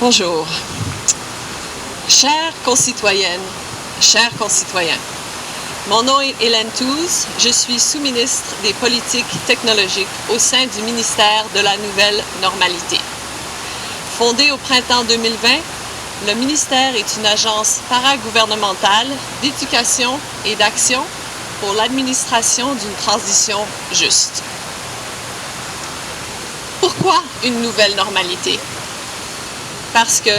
Bonjour. Chères concitoyennes, chers concitoyens, mon nom est Hélène Touze, je suis sous-ministre des politiques technologiques au sein du ministère de la Nouvelle Normalité. Fondé au printemps 2020, le ministère est une agence paragouvernementale d'éducation et d'action pour l'administration d'une transition juste. Pourquoi une nouvelle normalité? Parce que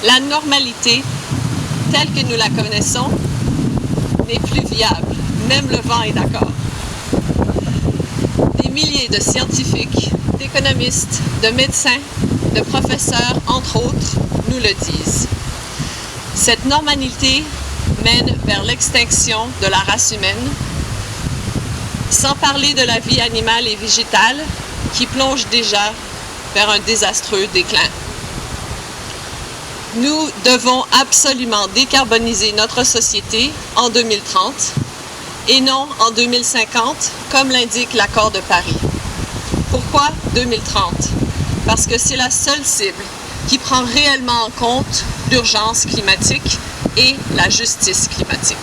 la normalité, telle que nous la connaissons, n'est plus viable. Même le vent est d'accord. Des milliers de scientifiques, d'économistes, de médecins, de professeurs, entre autres, nous le disent. Cette normalité mène vers l'extinction de la race humaine, sans parler de la vie animale et végétale qui plonge déjà vers un désastreux déclin. Nous devons absolument décarboniser notre société en 2030 et non en 2050, comme l'indique l'accord de Paris. Pourquoi 2030? Parce que c'est la seule cible qui prend réellement en compte l'urgence climatique et la justice climatique.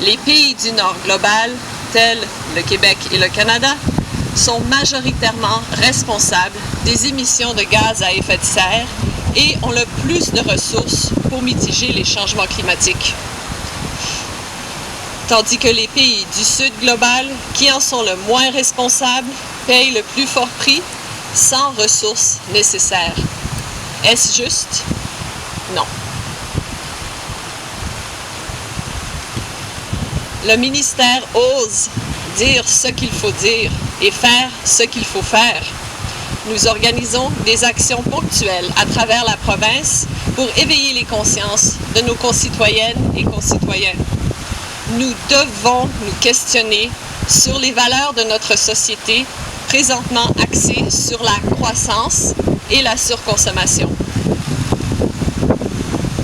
Les pays du Nord global, tels le Québec et le Canada, sont majoritairement responsables des émissions de gaz à effet de serre et ont le plus de ressources pour mitiger les changements climatiques. Tandis que les pays du Sud global, qui en sont le moins responsables, payent le plus fort prix sans ressources nécessaires. Est-ce juste? Non. Le ministère ose dire ce qu'il faut dire et faire ce qu'il faut faire. Nous organisons des actions ponctuelles à travers la province pour éveiller les consciences de nos concitoyennes et concitoyens. Nous devons nous questionner sur les valeurs de notre société présentement axées sur la croissance et la surconsommation.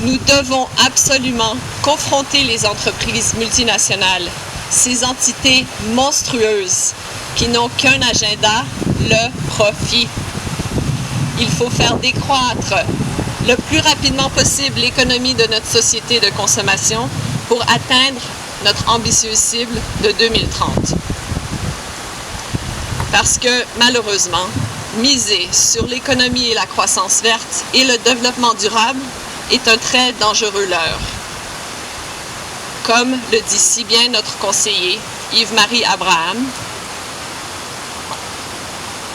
Nous devons absolument confronter les entreprises multinationales, ces entités monstrueuses qui n'ont qu'un agenda, le profit. Il faut faire décroître le plus rapidement possible l'économie de notre société de consommation pour atteindre notre ambitieuse cible de 2030. Parce que, malheureusement, miser sur l'économie et la croissance verte et le développement durable est un très dangereux leurre. Comme le dit si bien notre conseiller Yves-Marie Abraham,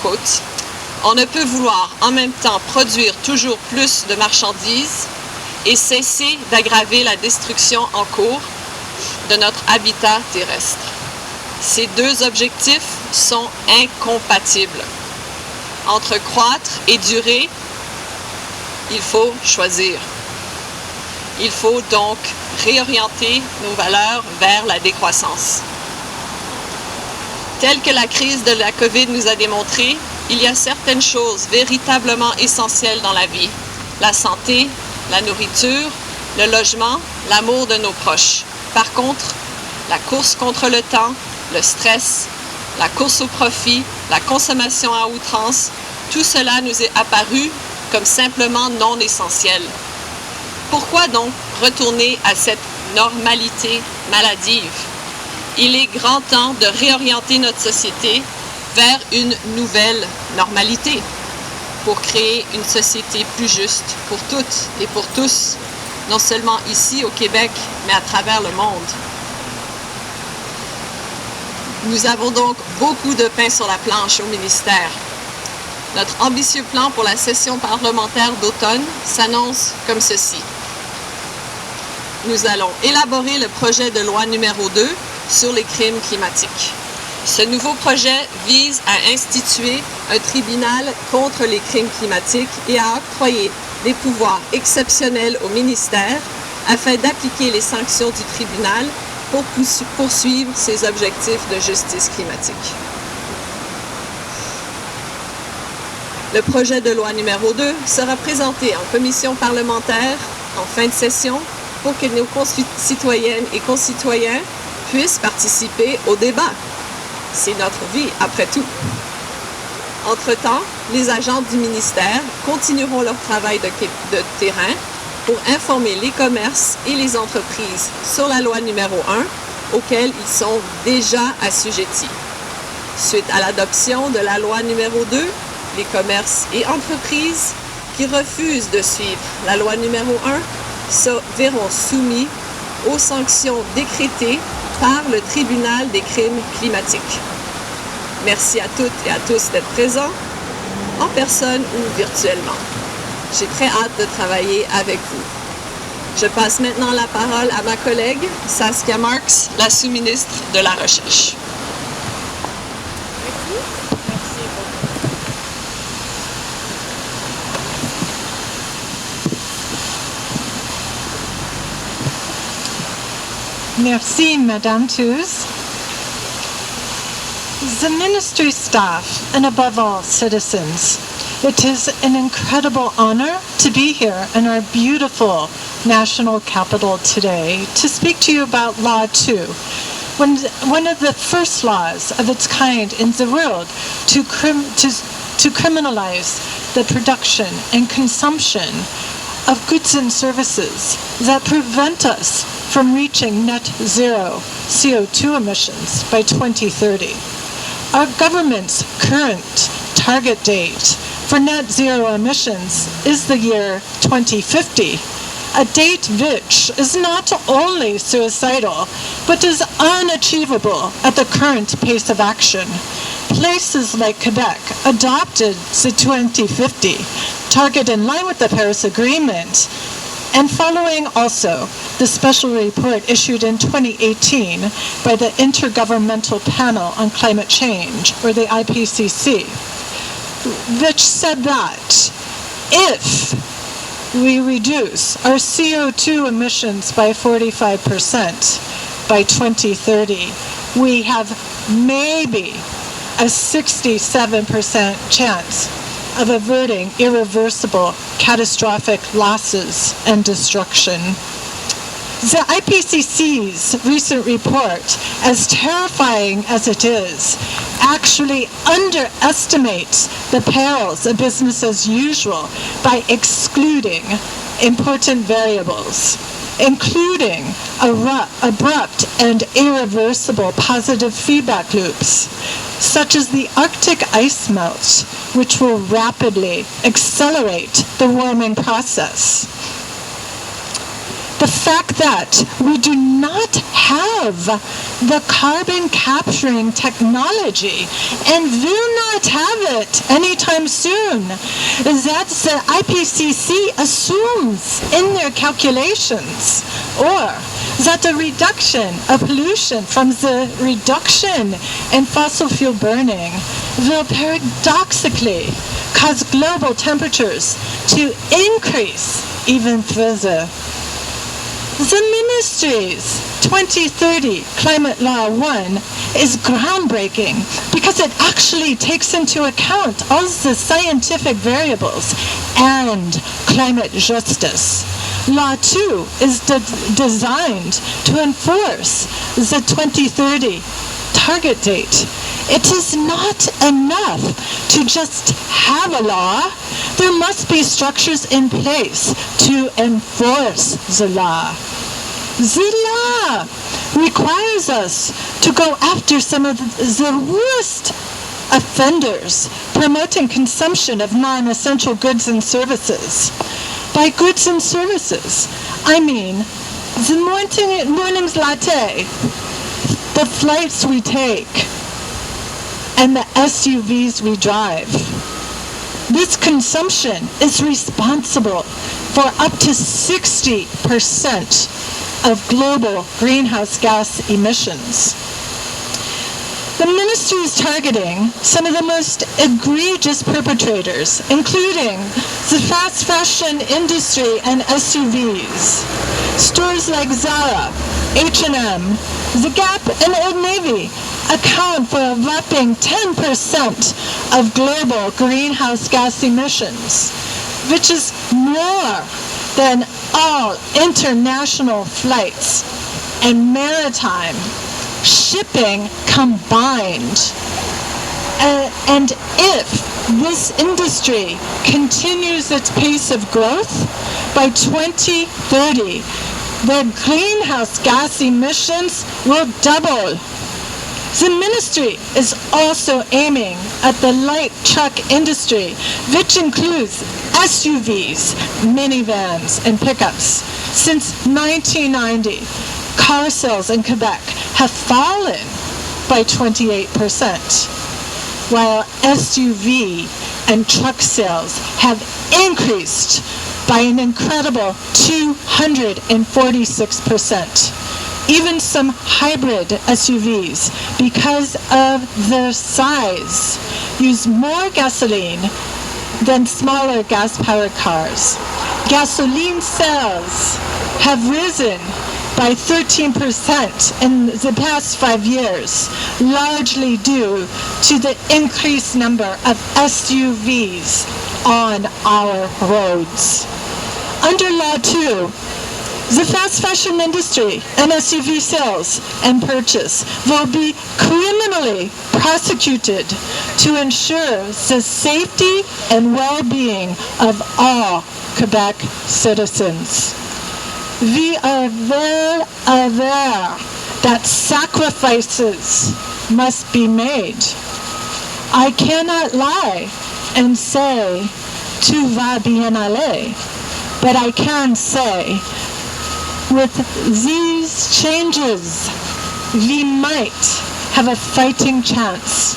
quote, « On ne peut vouloir en même temps produire toujours plus de marchandises et cesser d'aggraver la destruction en cours de notre habitat terrestre. Ces deux objectifs sont incompatibles. Entre croître et durer, il faut choisir. Il faut donc réorienter nos valeurs vers la décroissance. Telle que la crise de la COVID nous a démontré, il y a certaines choses véritablement essentielles dans la vie. La santé, la nourriture, le logement, l'amour de nos proches. Par contre, la course contre le temps, le stress, la course au profit, la consommation à outrance, tout cela nous est apparu comme simplement non essentiel. Pourquoi donc retourner à cette normalité maladive? Il est grand temps de réorienter notre société vers une nouvelle normalité pour créer une société plus juste pour toutes et pour tous, non seulement ici au Québec, mais à travers le monde. Nous avons donc beaucoup de pain sur la planche au ministère. Notre ambitieux plan pour la session parlementaire d'automne s'annonce comme ceci. Nous allons élaborer le projet de loi numéro 2 sur les crimes climatiques. Ce nouveau projet vise à instituer un tribunal contre les crimes climatiques et à octroyer des pouvoirs exceptionnels au ministère afin d'appliquer les sanctions du tribunal pour poursuivre ses objectifs de justice climatique. Le projet de loi numéro 2 sera présenté en commission parlementaire en fin de session pour que nos concitoyennes et concitoyens puissent participer au débat. C'est notre vie, après tout. Entre-temps, les agents du ministère continueront leur travail de terrain pour informer les commerces et les entreprises sur la loi numéro 1 auquel ils sont déjà assujettis. Suite à l'adoption de la loi numéro 2, les commerces et entreprises qui refusent de suivre la loi numéro 1 verront soumis aux sanctions décrétées par le Tribunal des crimes climatiques. Merci à toutes et à tous d'être présents, en personne ou virtuellement. J'ai très hâte de travailler avec vous. Je passe maintenant la parole à ma collègue Saskia Marks, la sous-ministre de la Recherche. Merci, Madame Tooze. The ministry staff, and above all, citizens, it is an incredible honor to be here in our beautiful national capital today to speak to you about Law 2, one of the first laws of its kind in the world to criminalize the production and consumption of goods and services that prevent us from reaching net zero CO2 emissions by 2030. Our government's current target date for net zero emissions is the year 2050, a date which is not only suicidal, but is unachievable at the current pace of action. Places like Quebec adopted the 2050 target in line with the Paris Agreement, and following also the special report issued in 2018 by the Intergovernmental Panel on Climate Change, or the IPCC, which said that if we reduce our CO2 emissions by 45% by 2030, we have maybe a 67% chance of averting irreversible catastrophic losses and destruction. The IPCC's recent report, as terrifying as it is, actually underestimates the perils of business as usual by excluding important variables, including abrupt and irreversible positive feedback loops, such as the Arctic ice melt, which will rapidly accelerate the warming process. The fact that we do not have the carbon capturing technology and will not have it anytime soon, that the IPCC assumes in their calculations, or that the reduction of pollution from the reduction in fossil fuel burning will paradoxically cause global temperatures to increase even further. The ministry's 2030 Climate Law 1 is groundbreaking because it actually takes into account all the scientific variables and climate justice. Law 2 is designed to enforce the 2030 target date. It is not enough to just have a law. There must be structures in place to enforce the law. The law requires us to go after some of the worst offenders promoting consumption of non-essential goods and services. By goods and services, I mean the morning's latte, the flights we take, and the SUVs we drive. This consumption is responsible for up to 60% of global greenhouse gas emissions. The ministry is targeting some of the most egregious perpetrators, including the fast fashion industry and SUVs. Stores like Zara, H&M, The Gap, and Old Navy account for a whopping 10% of global greenhouse gas emissions, which is more than all international flights and maritime shipping combined. And if this industry continues its pace of growth, by 2030, the greenhouse gas emissions will double. The ministry is also aiming at the light truck industry, which includes SUVs, minivans, and pickups. Since 1990, car sales in Quebec have fallen by 28%, while SUV and truck sales have increased by an incredible 246%. Even some hybrid SUVs, because of their size, use more gasoline than smaller gas-powered cars. Gasoline sales have risen by 13% in the past 5 years, largely due to the increased number of SUVs on our roads. Under Law 2, the fast fashion industry and SUV sales and purchase will be criminally prosecuted to ensure the safety and well-being of all Quebec citizens. We are well aware that sacrifices must be made. I cannot lie and say, tout va bien aller, but I can say, with these changes, we might have a fighting chance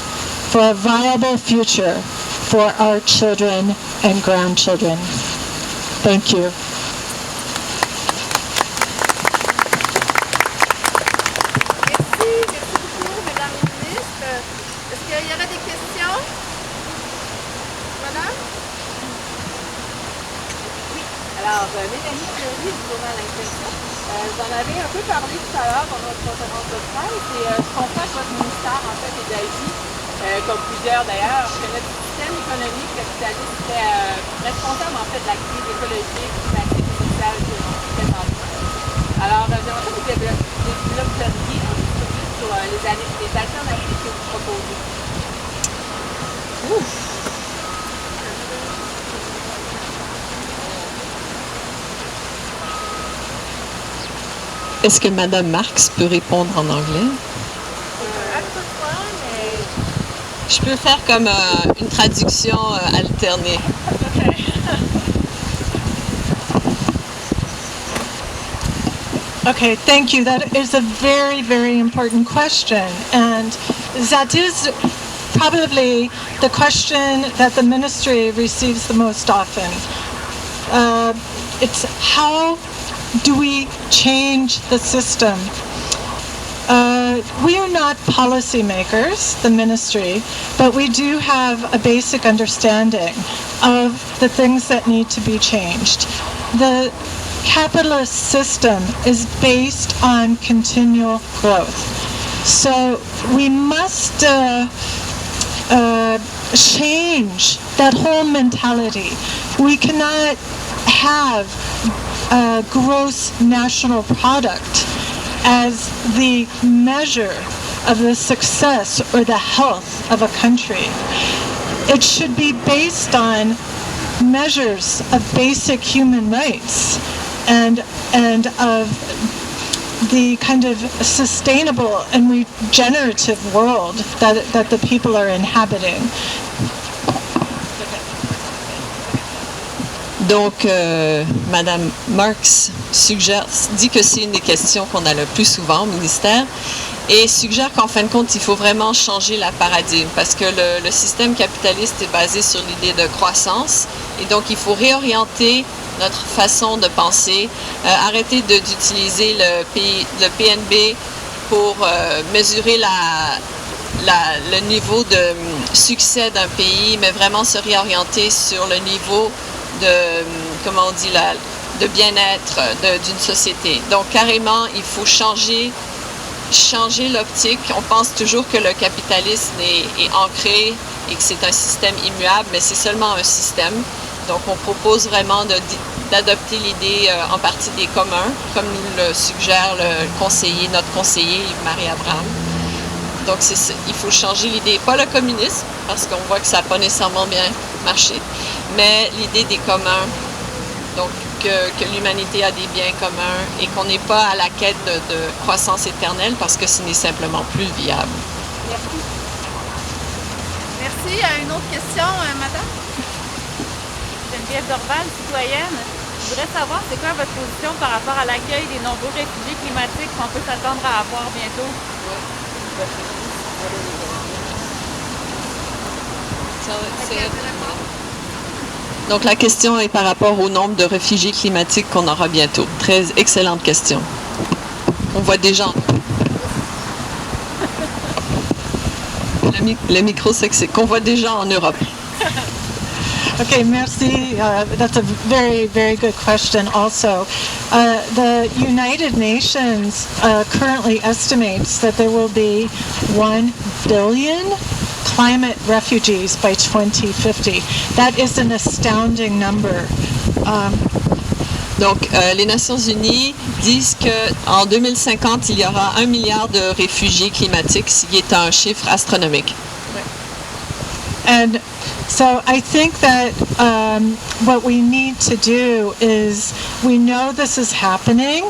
for a viable future for our children and grandchildren. Thank you. Merci beaucoup, Mesdames les ministres. Est-ce qu'il y aurait des questions? Madame? Oui. Alors, Mélanie Fleury du journal L'Impression. Vous en avez un peu parlé tout à l'heure dans notre conférence de presse et je comprends que votre ministère en fait est d'Asie, comme plusieurs d'ailleurs, que notre système économique capitaliste est responsable en fait de la crise écologique, climatique et sociale que l'on vit présentement. Alors, j'aimerais que vous développiez un petit peu plus sur les alternatives que vous proposez. Ouf. Est-ce que Madame Marx peut répondre en anglais? Je peux faire comme une traduction alternée. Okay, thank you. That is a very, very important question. And that is probably the question that the ministry receives the most often. It's how do we change the system? We are not policymakers, the ministry, but we do have a basic understanding of the things that need to be changed. The capitalist system is based on continual growth. So we must change that whole mentality. We cannot have gross national product as the measure of the success or the health of a country. It should be based on measures of basic human rights and of the kind of sustainable and regenerative world that the people are inhabiting. Donc, Madame Marx dit que c'est une des questions qu'on a le plus souvent au ministère et suggère qu'en fin de compte, il faut vraiment changer la paradigme parce que le système capitaliste est basé sur l'idée de croissance et donc il faut réorienter notre façon de penser, arrêter d'utiliser le PNB pour mesurer le niveau de succès d'un pays, mais vraiment se réorienter sur le niveau de, comment on dit, de bien-être d'une société. Donc carrément, il faut changer l'optique. On pense toujours que le capitalisme est ancré et que c'est un système immuable, mais c'est seulement un système. Donc on propose vraiment d'adopter l'idée en partie des communs, comme nous le suggère notre conseiller Marie Abraham. Donc, il faut changer l'idée, pas le communisme, parce qu'on voit que ça n'a pas nécessairement bien marché, mais l'idée des communs. Donc, que l'humanité a des biens communs et qu'on n'est pas à la quête de croissance éternelle parce que ce n'est simplement plus viable. Merci. Merci. Une autre question, madame? Geneviève Dorval, citoyenne. Je voudrais savoir, c'est quoi votre position par rapport à l'accueil des nombreux réfugiés climatiques qu'on peut s'attendre à avoir bientôt? Donc la question est par rapport au nombre de réfugiés climatiques qu'on aura bientôt. Très excellente question. On voit déjà... Le micro, c'est qu'on voit déjà en Europe. Okay, merci. That's a very, very good question also. The United Nations currently estimates that there will be 1 billion climate refugees by 2050. That is an astounding number. Donc, les Nations Unies disent qu'en 2050, il y aura 1 milliard de réfugiés climatiques, ce qui est un chiffre astronomique. And so I think that what we need to do is, we know this is happening,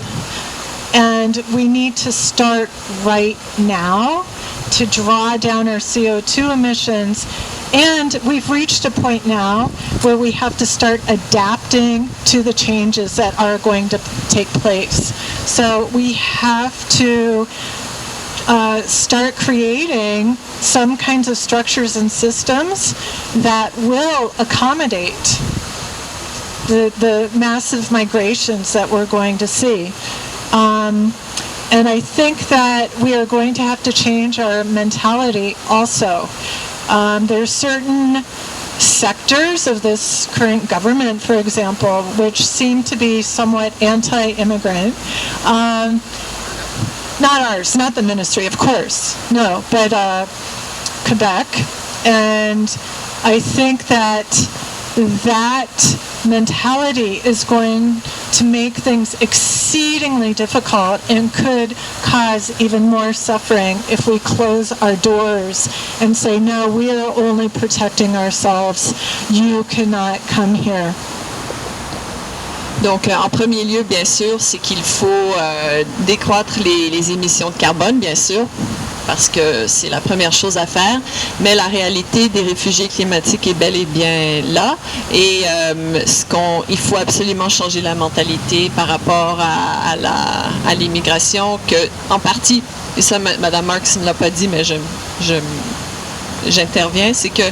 and we need to start right now to draw down our CO2 emissions. And we've reached a point now where we have to start adapting to the changes that are going to take place. So we have to start creating some kinds of structures and systems that will accommodate the massive migrations that we're going to see. And I think that we are going to have to change our mentality also. There are certain sectors of this current government, for example, which seem to be somewhat anti-immigrant. Not ours, not the ministry, of course, no, but Quebec. And I think that mentality is going to make things exceedingly difficult and could cause even more suffering if we close our doors and say, no, we are only protecting ourselves. You cannot come here. Donc, en premier lieu, bien sûr, c'est qu'il faut décroître les émissions de carbone, bien sûr, parce que c'est la première chose à faire. Mais la réalité des réfugiés climatiques est bel et bien là. Et il faut absolument changer la mentalité par rapport à l'immigration, que, en partie, et ça, Mme Marks ne l'a pas dit, mais j'interviens, c'est que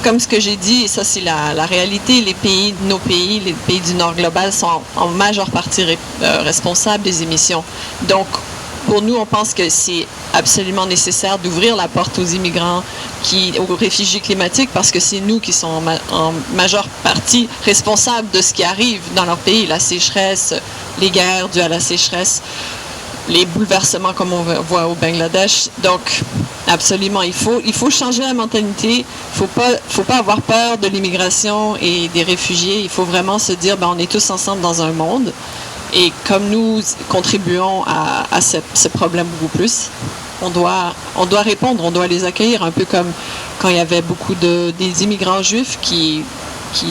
comme ce que j'ai dit, et ça c'est la réalité, nos pays, les pays du Nord global sont en majeure partie responsables des émissions. Donc, pour nous, on pense que c'est absolument nécessaire d'ouvrir la porte aux immigrants, aux réfugiés climatiques, parce que c'est nous qui sommes en majeure partie responsables de ce qui arrive dans leur pays, la sécheresse, les guerres dues à la sécheresse, les bouleversements comme on voit au Bangladesh. Donc, absolument, il faut changer la mentalité. Il faut pas avoir peur de l'immigration et des réfugiés. Il faut vraiment se dire, on est tous ensemble dans un monde. Et comme nous contribuons à ce problème beaucoup plus, on doit répondre, on doit les accueillir, un peu comme quand il y avait beaucoup des immigrants juifs qui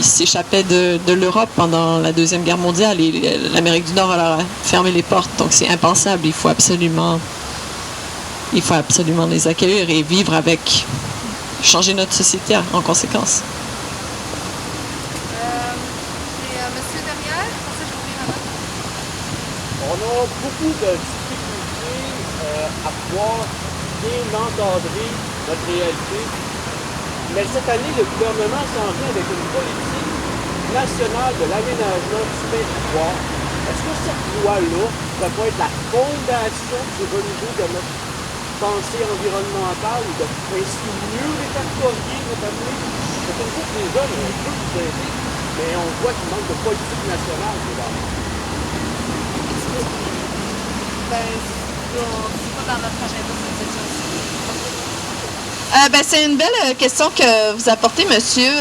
s'échappaient de l'Europe pendant la Deuxième Guerre mondiale et l'Amérique du Nord leur a fermé les portes. Donc c'est impensable, il faut absolument les accueillir et vivre avec, changer notre société en conséquence. Monsieur derrière, après je reviens là-bas. On a beaucoup de difficultés à pouvoir bien encadrer notre réalité. Mais cette année, le gouvernement s'en vient avec une politique nationale de l'aménagement du territoire. Est-ce que cette loi-là, ça peut être la fondation du renouveau de notre pensée environnementale ou de ainsi mieux répertorier notre avenir? C'est comme ça que les hommes, on peut vous aider, mais on voit qu'il manque de politique nationale. C'est pas dans notre agenda cette session-ci. C'est une belle question que vous apportez, monsieur.